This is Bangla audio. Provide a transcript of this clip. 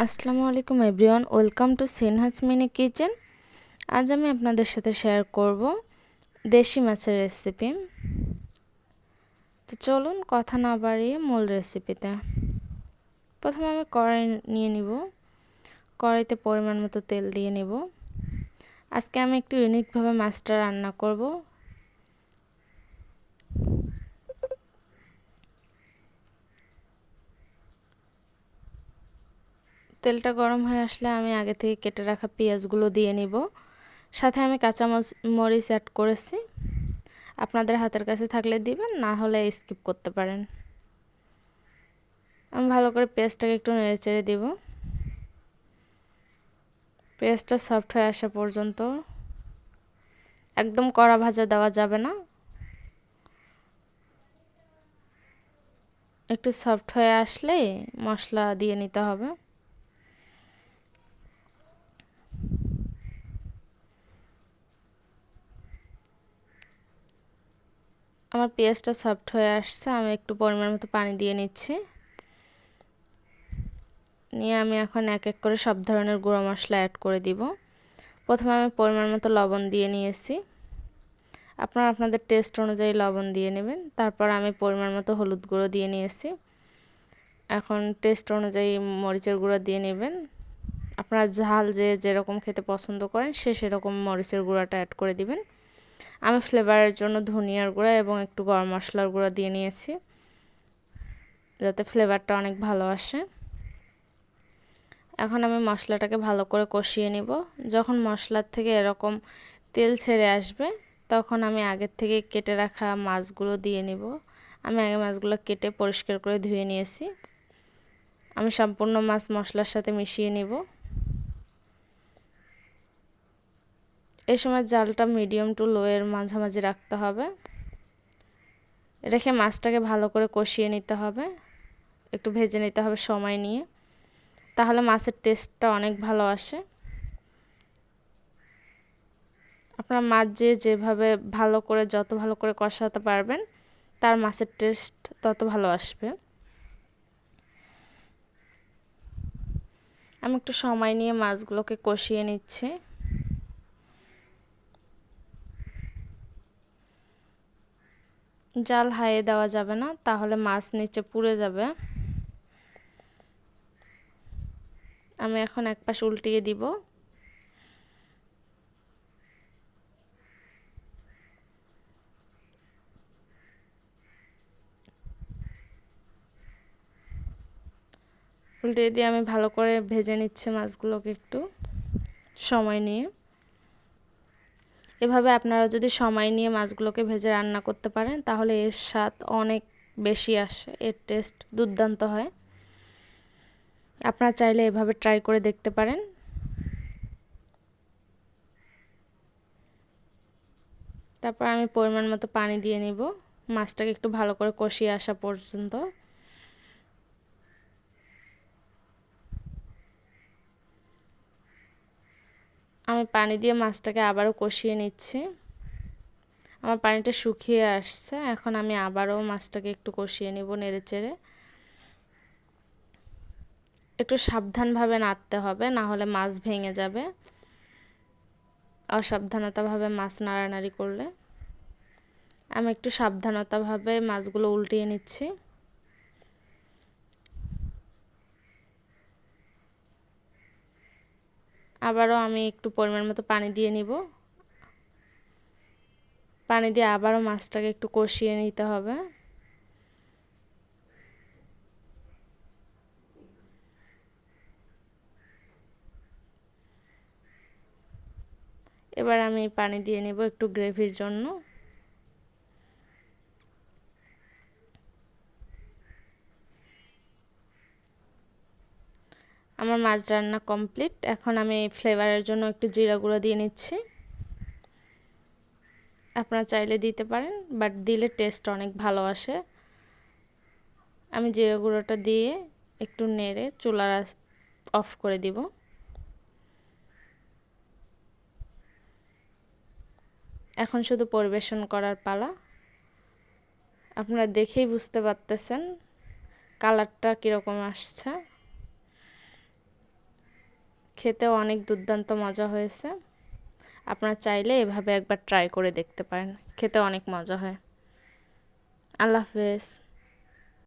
আসসালামু আলাইকুম everyone, welcome to Sinhaj mini kitchen. আজ আমি আপনাদের সাথে শেয়ার করব দেশি মাছের রেসিপি। তো চলুন কথা না বাড়িয়ে মূল রেসিপিতে। প্রথমে আমি কড়াই নিয়ে নিব, কড়াইতে পরিমাণ মতো তেল দিয়ে নিব। আজকে আমি একটু ইউনিকভাবে মাছটা রান্না করব। তেলটা গরম হয়ে আসলে আমি আগে থেকে কেটে রাখা পেঁয়াজগুলো দিয়ে নিব। সাথে আমি কাঁচা মরিচ অ্যাড করেছি। আপনাদের হাতের কাছে থাকলে দিবেন, না হলে স্কিপ করতে পারেন। আমি ভালো করে পেঁয়াজটাকে একটু নেড়েচেড়ে দিব। পেঁয়াজটা সফট হয়ে আসা পর্যন্ত, একদম কড়া ভাজা দেওয়া যাবে না, একটু সফট হয়ে আসলে মশলা দিয়ে নিতে হবে। আমার পেঁয়াজটা সফট হয়ে আসছে, আমি একটু পরিমাণ মতো পানি দিয়ে নিচ্ছি। নিয়ে আমি এখন এক এক করে সব ধরনের গুঁড়ো মশলা অ্যাড করে দিব। প্রথমে আমি পরিমাণ মতো লবণ দিয়ে নিয়েছি। আপনারা আপনাদের টেস্ট অনুযায়ী লবণ দিয়ে নেবেন। তারপর আমি পরিমাণ মতো হলুদ গুঁড়ো দিয়ে নিয়েছি। এখন টেস্ট অনুযায়ী মরিচের গুঁড়ো দিয়ে নেবেন। আপনারা ঝাল যে যেরকম খেতে পছন্দ করেন সেরকম মরিচের গুঁড়োটা অ্যাড করে দিবেন। আমি ফ্লেভারের জন্য ধনিয়ার গুঁড়া এবং একটু গরম মশলার গুঁড়া দিয়ে নিয়েছি, যাতে ফ্লেভারটা অনেক ভালো আসে। এখন আমি মশলাটাকে ভালো করে কষিয়ে নিব। যখন মশলার থেকে এরকম তেল ছেড়ে আসবে, তখন আমি আগের থেকে কেটে রাখা মাছগুলো দিয়ে নিব। আমি আগে মাছগুলো কেটে পরিষ্কার করে ধুয়ে নিয়েছি। আমি সম্পূর্ণ মাছ মশলার সাথে মিশিয়ে নিব। এই সময় জালটা মিডিয়াম টু লো এর মাঝামাঝি রাখতে হবে। রেখে মাছটাকে ভালো করে কষিয়ে নিতে হবে, একটু ভেজে নিতে হবে সময় নিয়ে, তাহলে মাছের টেস্টটা অনেক ভালো আসে। আপনারা মাছ যেভাবে যত ভালো করে কষাতে পারবেন, তার মাছের টেস্ট তত ভালো আসবে। আমি একটু সময় নিয়ে মাছগুলোকে কষিয়ে নিচ্ছি। জাল হাইয়ে দেওয়া যাবে না, তাহলে মাছ নিচে পুড়ে যাবে। আমি এখন এক পাশ উল্টিয়ে দিব। উল্টিয়ে দিয়ে আমি ভালো করে ভেজে নিচ্ছি মাছগুলোকে একটু সময় নিয়ে। এভাবে আপনারা যদি সময় নিয়ে মাছগুলোকে ভেজে রান্না করতে পারেন, তাহলে এর স্বাদ অনেক বেশি আসে, এর টেস্ট দুর্দান্ত হয়। আপনারা চাইলে এভাবে ট্রাই করে দেখতে পারেন। তারপর আমি পরিমাণ মতো পানি দিয়ে নিব, মাছটাকে একটু ভালো করে কষিয়ে আসা পর্যন্ত। আমি পানি দিয়ে মাছটাকে আবারও কষিয়ে নিচ্ছি। আমার পানিটা শুকিয়ে আসছে, এখন আমি আবারও মাছটাকে একটু কষিয়ে নিব নেড়েচেড়ে। একটু সাবধানভাবে নাড়তে হবে, না হলে মাছ ভেঙে যাবে অসাবধানতাভাবে মাছ নাড়ানাড়ি করলে। আমি একটু সাবধানতাভাবে মাছগুলো উল্টিয়ে নিচ্ছি। আবারও আমি একটু পরিমাণ মতো পানি দিয়ে নিব। পানি দিয়ে আবারও মাছটাকে একটু কষিয়ে নিতে হবে। এবার আমি পানি দিয়ে নিব একটু গ্রেভির জন্য। আমার মাছ রান্না কমপ্লিট। এখন আমি ফ্লেভারের জন্য একটু জিরা গুঁড়ো দিয়ে নিচ্ছি। আপনারা চাইলে দিতে পারেন, বাট দিলে টেস্ট অনেক ভালো আসে। আমি জিরা গুঁড়োটা দিয়ে একটু নেড়ে চুলার আঁচ অফ করে দিব। এখন শুধু পরিবেশন করার পালা। আপনারা দেখেই বুঝতে পারতেছেন কালারটা কীরকম আসছে। খেতেও অনেক দুর্দান্ত মজা হয়েছে। আপনারা চাইলে এভাবে একবার ট্রাই করে দেখতে পারেন, খেতে অনেক মজা হয়। আল্লাহ হাফেজ।